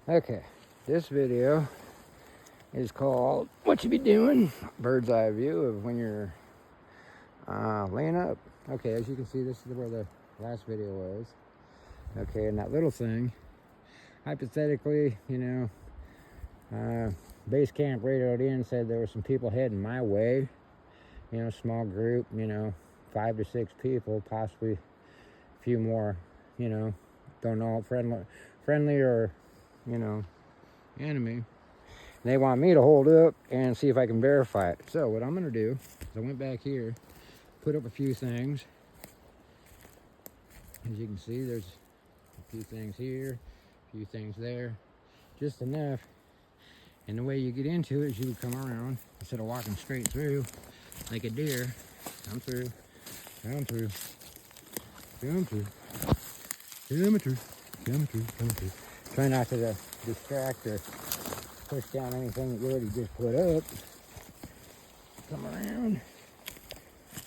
Okay, this video is called What You Be Doing, bird's eye view of when you're laying up. Okay, as you can see, this is where the last video was. Okay, and that little thing, hypothetically, base camp radioed in, said there were some people heading my way, small group, 5 to 6 people, possibly a few more, don't know, friendly or, enemy. And they want me to hold up and see if I can verify it. So what I'm going to do is I went back here, put up a few things. As you can see, there's a few things here, a few things there, just enough. And the way you get into it is you would come around instead of walking straight through like a deer. Come through, come through, come through, come through, come through, come through. Try not to distract or push down anything that you already just put up. Come around.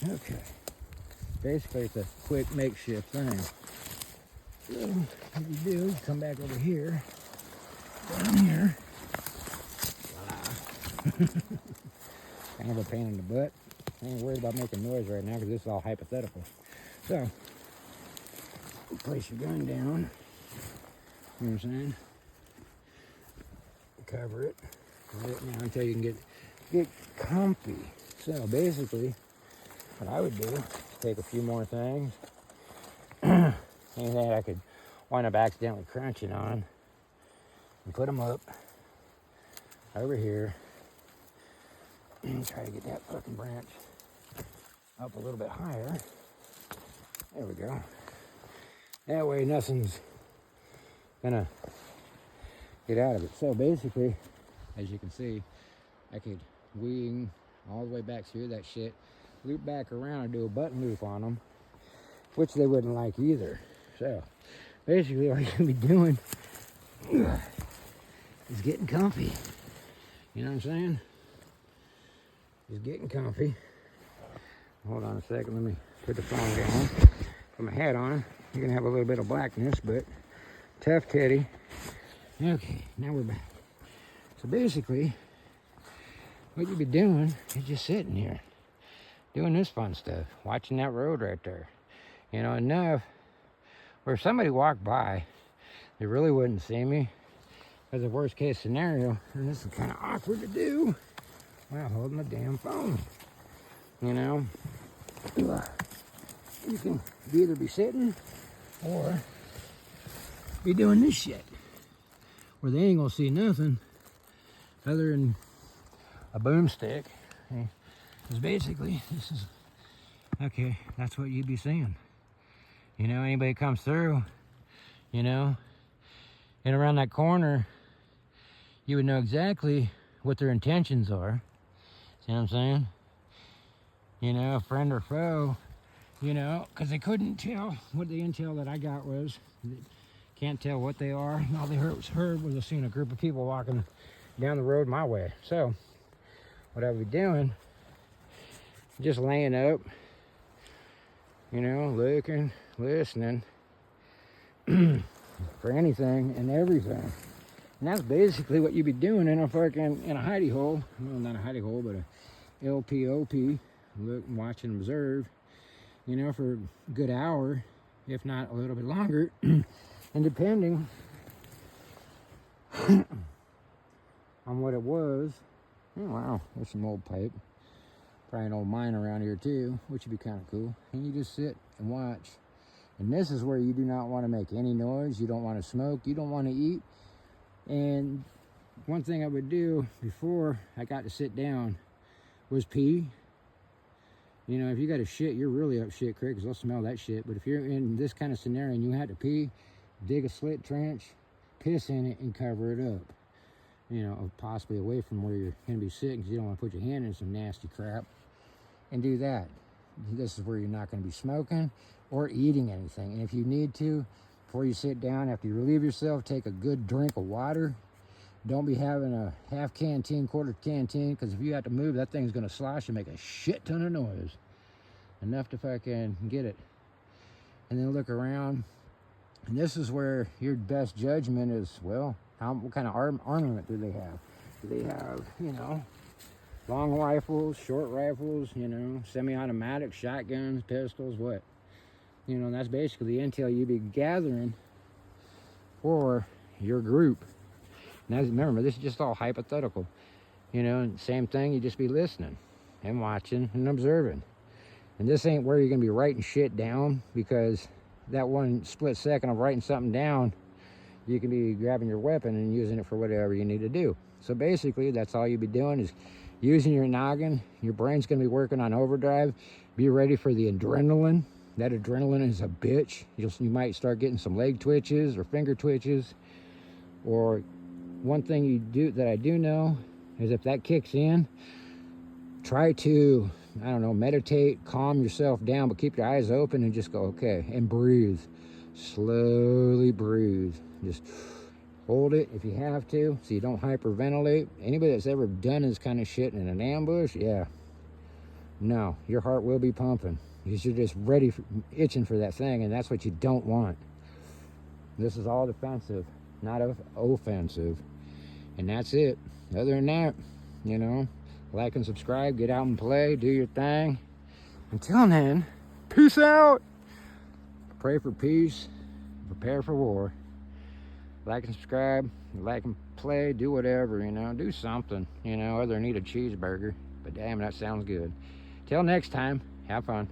Okay. Basically, it's a quick makeshift thing. So, what you do is come back over here, down here. Kind of a pain in the butt. I ain't worried about making noise right now because this is all hypothetical. So, place your gun down. You know what I'm saying? Cover it. Until you can get comfy. So basically, what I would do is take a few more things. Anything I could wind up accidentally crunching on, and put them up over here. And try to get that fucking branch up a little bit higher. There we go. That way nothing's gonna get out of it. So basically, as you can see, I could wing all the way back through that shit, loop back around and do a button loop on them, which they wouldn't like either. So basically all you're gonna be doing is getting comfy. You know what I'm saying? Just getting comfy. Hold on a second, let me put the phone down. Put my hat on. You're gonna have a little bit of blackness, but tough teddy. Okay, now we're back. So basically, what you'd be doing is just sitting here, doing this fun stuff, watching that road right there. Enough where if somebody walked by, they really wouldn't see me. Because the worst case scenario, and this is kind of awkward to do while holding the damn phone. You can either be sitting or be doing this shit where they ain't gonna see nothing other than a boomstick. Because basically, this is, okay, that's what you'd be seeing. Anybody comes through, and around that corner, you would know exactly what their intentions are. See what I'm saying? Friend or foe, because they couldn't tell what the intel that I got was. Can't tell what they are. All they heard was I seen a group of people walking down the road my way. So, what I would be doing, just laying up, looking, listening for anything and everything. And that's basically what you'd be doing in a hidey hole. Well, not a hidey hole, but a LPOP. Look, watch and observe, for a good hour, if not a little bit longer. And depending on what it was, oh wow, there's some old pipe. Probably an old mine around here too, which would be kind of cool. And you just sit and watch. And this is where you do not want to make any noise. You don't want to smoke. You don't want to eat. And one thing I would do before I got to sit down was pee. If you got to shit, you're really up shit creek because they'll smell that shit. But if you're in this kind of scenario and you had to pee, dig a slit trench, piss in it, and cover it up. Possibly away from where you're going to be sitting because you don't want to put your hand in some nasty crap. And do that. This is where you're not going to be smoking or eating anything. And if you need to, before you sit down, after you relieve yourself, take a good drink of water. Don't be having a half canteen, quarter canteen, because if you have to move, that thing's going to slosh and make a shit ton of noise. Enough to fucking get it. And then look around. And this is where your best judgment is, well, what kind of armament do they have? Do they have, you know, long rifles, short rifles, you know, semi-automatic, shotguns, pistols, what? You know, that's basically the intel you be gathering for your group. Now, remember, this is just all hypothetical. You know, and same thing, you just be listening and watching and observing. And this ain't where you're going to be writing shit down, because that one split second of writing something down, you can be grabbing your weapon and using it for whatever you need to do. So basically, that's all you'll be doing is using your noggin. Your brain's going to be working on overdrive. Be ready for the adrenaline. That adrenaline is a bitch. You might start getting some leg twitches or finger twitches. Or one thing I do know is if that kicks in, try to, I don't know, meditate, calm yourself down, but keep your eyes open and just go, okay, and breathe. Slowly breathe. Just hold it if you have to, so you don't hyperventilate. Anybody that's ever done this kind of shit in an ambush, yeah, no, your heart will be pumping because you're just ready, itching for that thing, and that's what you don't want. This is all defensive, not offensive, and that's it. Other than that, you know, like and subscribe, get out and play, do your thing. Until then, peace out. Pray for peace, prepare for war. Like and subscribe, like and play, do whatever, you know, do something, you know, other than eat a cheeseburger. But damn, that sounds good. Till next time, have fun.